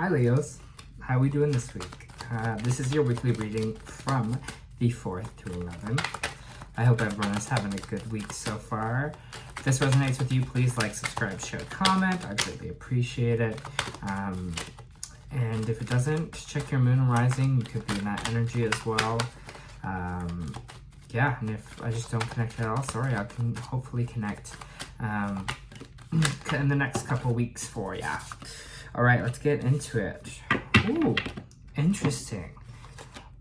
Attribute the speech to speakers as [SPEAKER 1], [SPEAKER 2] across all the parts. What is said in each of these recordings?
[SPEAKER 1] Hi Leos, how are we doing this week? This is your weekly reading from the 4th to 11th. I hope everyone is having a good week so far. If this resonates with you, please like, subscribe, share, comment. I greatly appreciate it. And if it doesn't, check your moon and rising. You could be in that energy as well. Yeah, and if I just don't connect at all, sorry, I can hopefully connect in the next couple weeks for ya. All right, let's get into it. Ooh, interesting.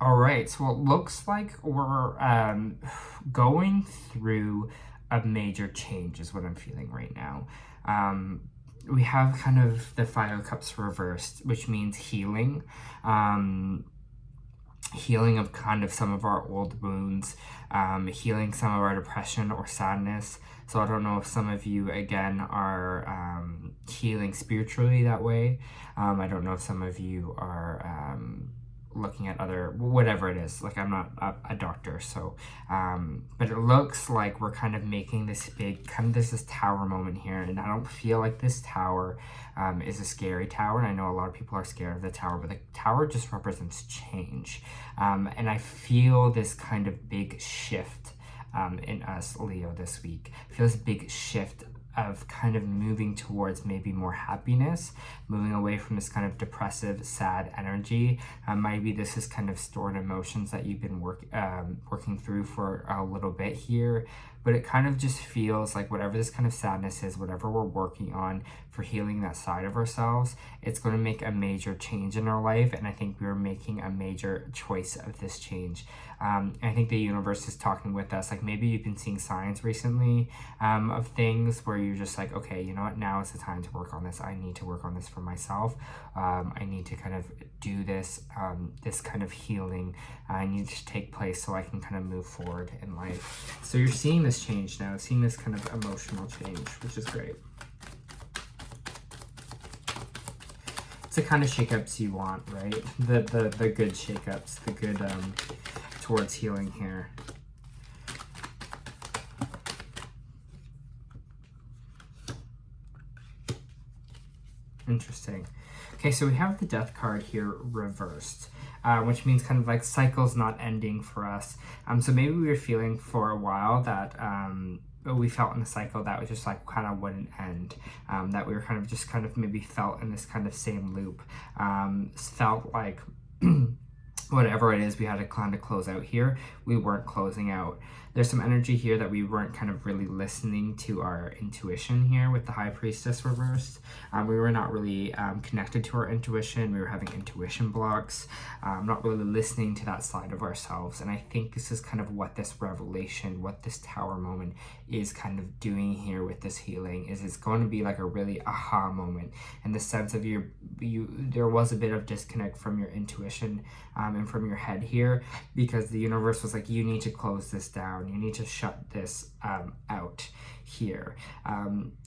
[SPEAKER 1] All right, so it looks like we're going through a major change is what I'm feeling right now. We have kind of the Five of Cups reversed, which means healing. Healing of kind of some of our old wounds, healing some of our depression or sadness. So I don't know if some of you, again, are healing spiritually that way. I don't know if some of you are looking at other, whatever it is. Like, I'm not a doctor, so, but it looks like we're kind of making this big, kind of this tower moment here. And I don't feel like this tower is a scary tower. And I know a lot of people are scared of the tower, but the tower just represents change. And I feel this kind of big shift in us, Leo, this week. I feel this big shift of kind of moving towards maybe more happiness, moving away from this kind of depressive, sad energy. Maybe this is kind of stored emotions that you've been working through for a little bit here, but it kind of just feels like whatever this kind of sadness is, whatever we're working on for healing that side of ourselves, it's going to make a major change in our life. And I think we're making a major choice of this change. I think the universe is talking with us. Like, maybe you've been seeing signs recently of things where you're just like, okay, you know what, now is the time to work on this. I need to work on this for myself. I need to kind of do this, this kind of healing. I need to take place so I can kind of move forward in life. So you're seeing this change now, seeing this kind of emotional change, which is great. It's the kind of shakeups you want, right? The good shakeups, the good towards healing here. Interesting. Okay, so we have the Death card here reversed, which means kind of like cycles not ending for us. So maybe we were feeling for a while that we felt in the cycle that was just like kind of wouldn't end, that we were kind of just kind of maybe felt in this kind of same loop, felt like whatever it is we had to kind of close out here, we weren't closing out. There's some energy here that we weren't kind of really listening to our intuition here with the High Priestess reversed. We were not really connected to our intuition. We were having intuition blocks, not really listening to that side of ourselves. And I think this is kind of what this revelation, what this tower moment is kind of doing here with this healing, is it's going to be like a really aha moment in the sense of there was a bit of disconnect from your intuition and from your head here, because the universe was like, you need to close this down. You need to shut this out here.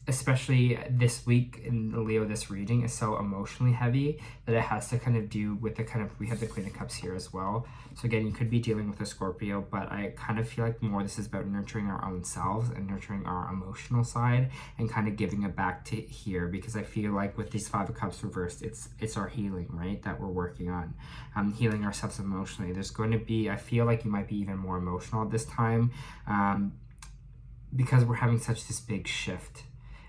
[SPEAKER 1] Especially this week in Leo, this reading is so emotionally heavy that it has to kind of do with the kind of, we have the Queen of Cups here as well. So again, you could be dealing with a Scorpio, but I kind of feel like more this is about nurturing our own selves and nurturing our emotional side and kind of giving it back to here, because I feel like with these Five of Cups reversed, it's our healing, right, that we're working on, healing ourselves emotionally. There's going to be, I feel like you might be even more emotional at this time, because we're having such this big shift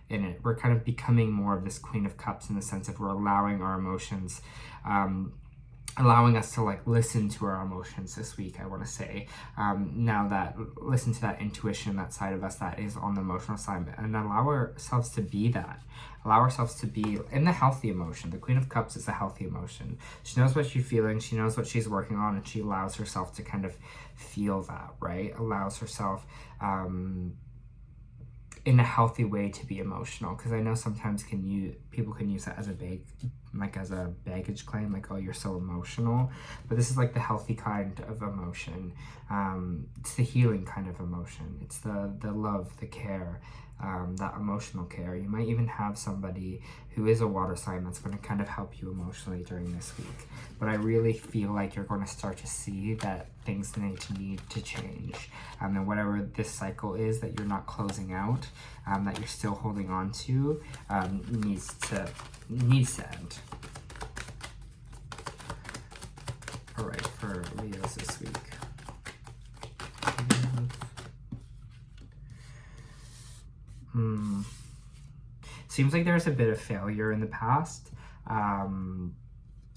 [SPEAKER 1] in it. We're kind of becoming more of this Queen of Cups in the sense of we're allowing our emotions, allowing us to like listen to our emotions this week, I want to say. Now that, listen to that intuition, that side of us that is on the emotional side, and allow ourselves to be that. Allow ourselves to be in the healthy emotion. The Queen of Cups is a healthy emotion. She knows what she's feeling, she knows what she's working on, and she allows herself to kind of feel that, right? Allows herself in a healthy way to be emotional, because I know sometimes people can use that as a baggage claim, like, oh, you're so emotional. But this is like the healthy kind of emotion. It's the healing kind of emotion. It's the love, the care, that emotional care. You might even have somebody who is a water sign that's going to kind of help you emotionally during this week. But I really feel like you're going to start to see that things need to change. And whatever this cycle is that you're not closing out, that you're still holding on to, needs to end. for Leos this week. Seems like there's a bit of failure in the past.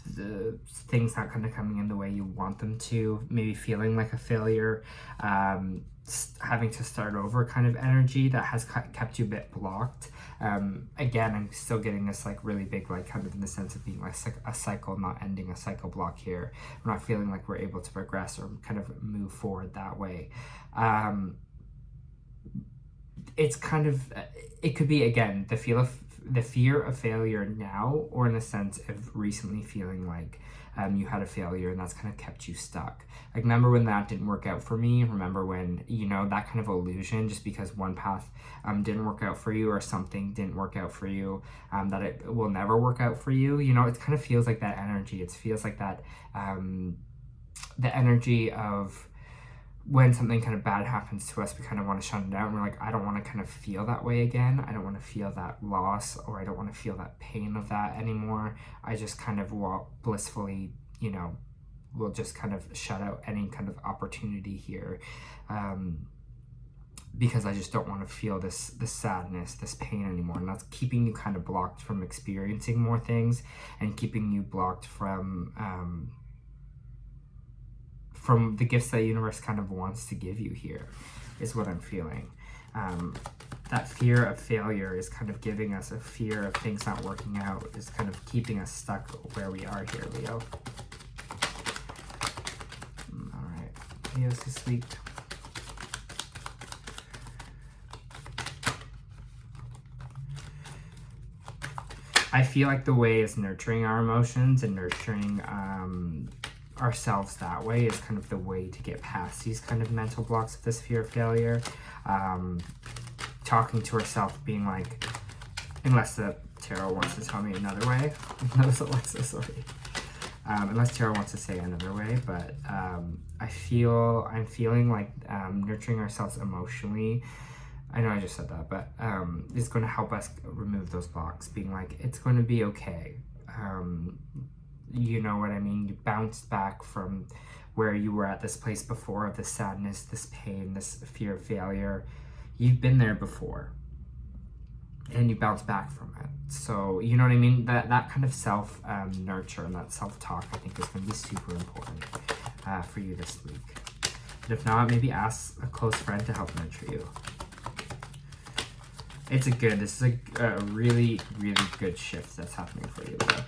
[SPEAKER 1] The things not kind of coming in the way you want them to, maybe feeling like a failure, having to start over kind of energy that has kept you a bit blocked. Again, I'm still getting this like really big, like kind of in the sense of being like a cycle, not ending a cycle block here. We're not feeling like we're able to progress or kind of move forward that way. It's kind of, it could be, again, the fear of failure now, or in the sense of recently feeling like you had a failure and that's kind of kept you stuck. Like, remember when that didn't work out for me? Remember when, you know, that kind of illusion, just because one path didn't work out for you or something didn't work out for you, that it will never work out for you. You know, it kind of feels like that energy. It feels like that, the energy of when something kind of bad happens to us, we kind of want to shut it down. We're like, I don't want to kind of feel that way again. I don't want to feel that loss, or I don't want to feel that pain of that anymore. I just kind of will blissfully, you know, will just kind of shut out any kind of opportunity here, because I just don't want to feel this sadness, this pain anymore. And that's keeping you kind of blocked from experiencing more things, and keeping you blocked from the gifts that the universe kind of wants to give you here, is what I'm feeling. That fear of failure is kind of giving us a fear of things not working out, is kind of keeping us stuck where we are here, Leo. All right, Leo's this week. I feel like the way is nurturing our emotions and nurturing ourselves that way is kind of the way to get past these kind of mental blocks of this fear of failure. Talking to ourselves, being like, unless the tarot wants to tell me another way, unless tarot wants to say another way, but I'm feeling like nurturing ourselves emotionally. I know I just said that, but it's going to help us remove those blocks, being like, it's going to be okay. You know what I mean? You bounced back from where you were at this place before, of this sadness, this pain, this fear of failure. You've been there before, and you bounced back from it. So, you know what I mean? That kind of self-nurture and that self-talk, I think, is going to be super important for you this week. But if not, maybe ask a close friend to help nurture you. This is a really, really good shift that's happening for you, Leo.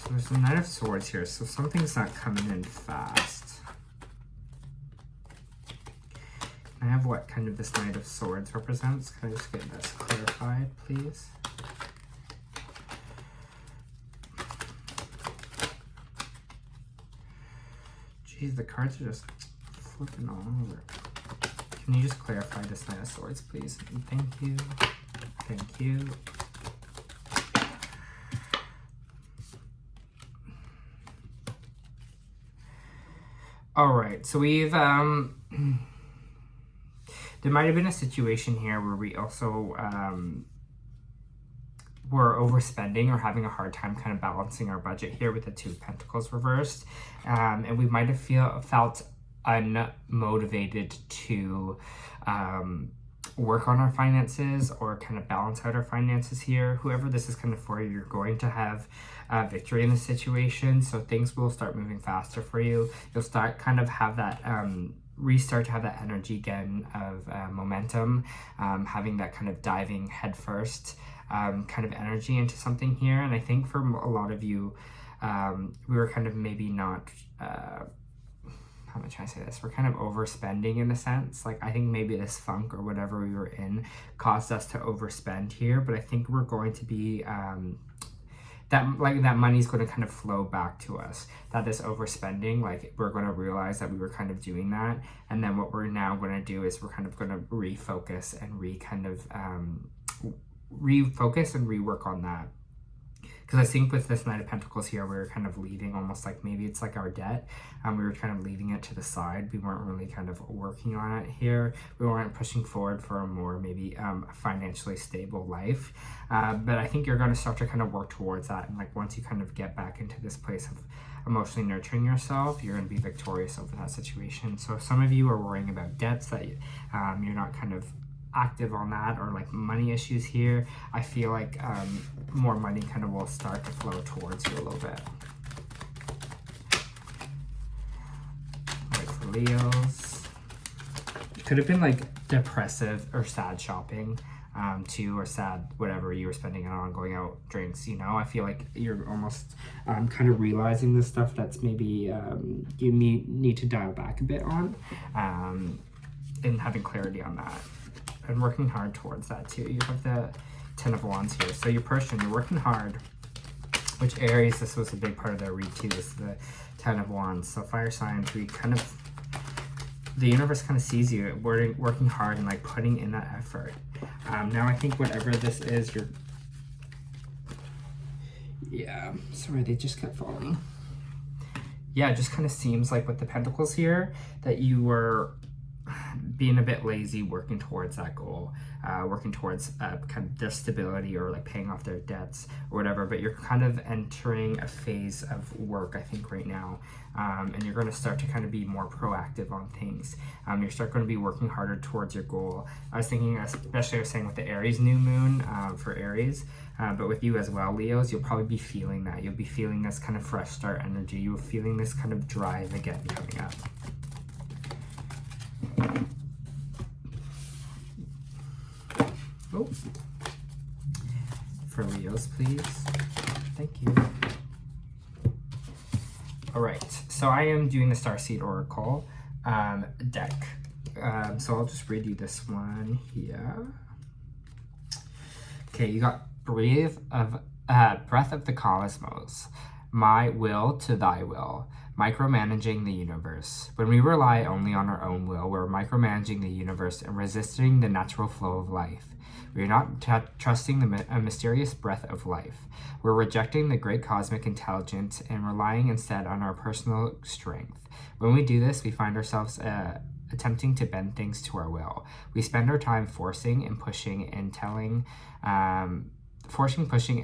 [SPEAKER 1] There's the Knight of Swords here, so something's not coming in fast. Can I have what kind of this Knight of Swords represents? Can I just get this clarified, please? Jeez, the cards are just flipping all over. Can you just clarify this Knight of Swords, please? Thank you. Thank you. All right, so we've, there might have been a situation here where we also were overspending or having a hard time kind of balancing our budget here with the Two of Pentacles reversed. And we might have felt unmotivated to work on our finances or kind of balance out our finances here. Whoever this is kind of for, you're going to have victory in the situation, so things will start moving faster for you. You'll start kind of have that restart to have that energy again of momentum, having that kind of diving headfirst kind of energy into something here. And I think for a lot of you, we were kind of maybe not how am I trying to say this? We're kind of overspending in a sense. Like, I think maybe this funk or whatever we were in caused us to overspend here, but I think we're going to be that money's going to kind of flow back to us. That this overspending, like, we're going to realize that we were kind of doing that, and then what we're now going to do is we're kind of going to refocus and refocus and rework on that Because I think with this Knight of Pentacles here, we were kind of leaving almost like maybe it's like our debt. We were kind of leaving it to the side. We weren't really kind of working on it here. We weren't pushing forward for a more maybe financially stable life. But I think you're going to start to kind of work towards that. And like once you kind of get back into this place of emotionally nurturing yourself, you're going to be victorious over that situation. So if some of you are worrying about debts that you're not kind of active on that, or like money issues here, I feel like more money kind of will start to flow towards you a little bit. All right, for Leos, it could have been like depressive or sad shopping too, or sad whatever you were spending it on, going out drinks, you know. I feel like you're almost kind of realizing the stuff that's maybe you need to dial back a bit on, and having clarity on that and working hard towards that too. You have the 10 of Wands here, so your person, you're working hard, which Aries, this was a big part of their read too. This is the 10 of Wands. So fire signs, we kind of, the universe kind of sees you working hard and like putting in that effort. Now I think whatever this is, you're, yeah, sorry, they just kept falling. Yeah, it just kind of seems like with the Pentacles here that you were being a bit lazy working towards that goal, working towards kind of their stability or like paying off their debts or whatever, but you're kind of entering a phase of work, I think, right now, and you're going to start to kind of be more proactive on things. You're start going to be working harder towards your goal. I was thinking, especially I was saying with the Aries new moon for Aries, but with you as well, Leos, you'll probably be feeling that. You'll be feeling this kind of fresh start energy. You're feeling this kind of drive again coming up. Oh, for Leos, please. Thank you. All right, so I am doing the Starseed Oracle deck. So I'll just read you this one here. Okay, you got Breath of the Cosmos. My will to thy will. Micromanaging the universe. When we rely only on our own will, we're micromanaging the universe and resisting the natural flow of life. We are not trusting a mysterious breath of life. We're rejecting the great cosmic intelligence and relying instead on our personal strength. When we do this, we find ourselves attempting to bend things to our will. We spend our time forcing and pushing and pushing,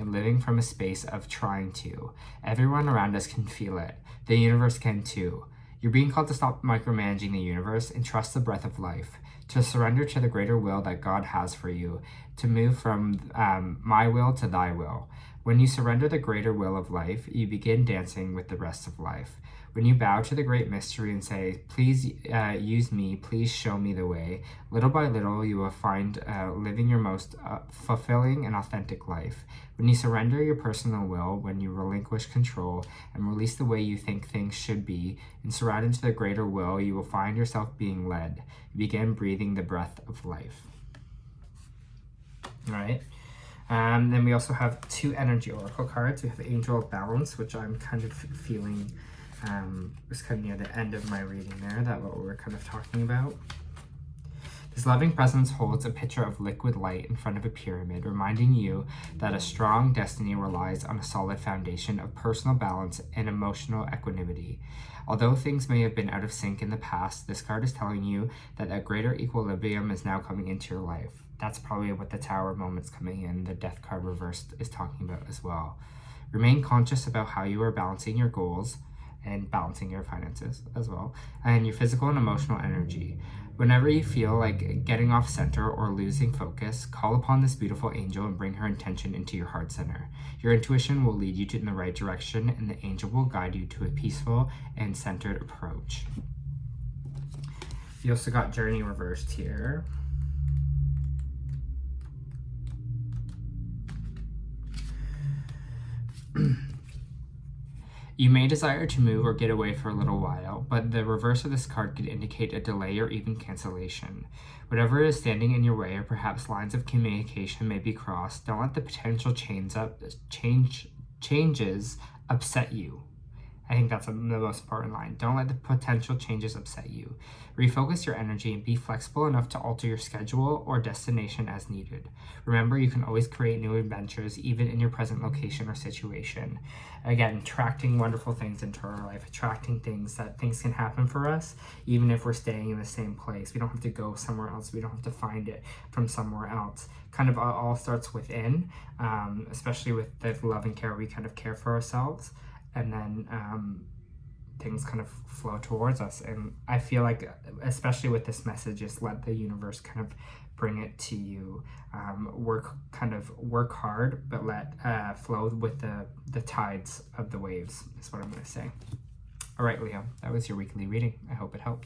[SPEAKER 1] and living from a space of trying to. Everyone around us can feel it. The universe can too. You're being called to stop micromanaging the universe and trust the breath of life, to surrender to the greater will that God has for you, to move from my will to thy will. When you surrender the greater will of life, you begin dancing with the rest of life. When you bow to the great mystery and say, please use me, please show me the way, little by little you will find living your most fulfilling and authentic life. When you surrender your personal will, when you relinquish control and release the way you think things should be, and surround into the greater will, you will find yourself being led. You begin breathing the breath of life. All right. Then we also have two energy oracle cards. We have Angel of Balance, which I'm kind of feeling was kind of near the end of my reading there, that what we were kind of talking about. This loving presence holds a pitcher of liquid light in front of a pyramid, reminding you that a strong destiny relies on a solid foundation of personal balance and emotional equanimity. Although things may have been out of sync in the past, this card is telling you that a greater equilibrium is now coming into your life. That's probably what the Tower moment's coming in, the Death card reversed, is talking about as well. Remain conscious about how you are balancing your goals and balancing your finances as well, and your physical and emotional energy. Whenever you feel like getting off center or losing focus, call upon this beautiful angel and bring her intention into your heart center. Your intuition will lead you in the right direction, and the angel will guide you to a peaceful and centered approach. You also got Journey reversed here. You may desire to move or get away for a little while, but the reverse of this card could indicate a delay or even cancellation. Whatever is standing in your way, or perhaps lines of communication may be crossed, don't let the potential changes upset you. I think that's the most important line. Don't let the potential changes upset you. Refocus your energy and be flexible enough to alter your schedule or destination as needed. Remember, you can always create new adventures even in your present location or situation. Again, attracting wonderful things into our life, attracting things can happen for us even if we're staying in the same place. We don't have to go somewhere else. We don't have to find it from somewhere else. Kind of all starts within, especially with the love and care. We kind of care for ourselves, and then things kind of flow towards us. And I feel like, especially with this message, just let the universe kind of bring it to you. Work hard, but let flow with the tides of the waves is what I'm going to say. All right, Leo, that was your weekly reading. I hope it helped.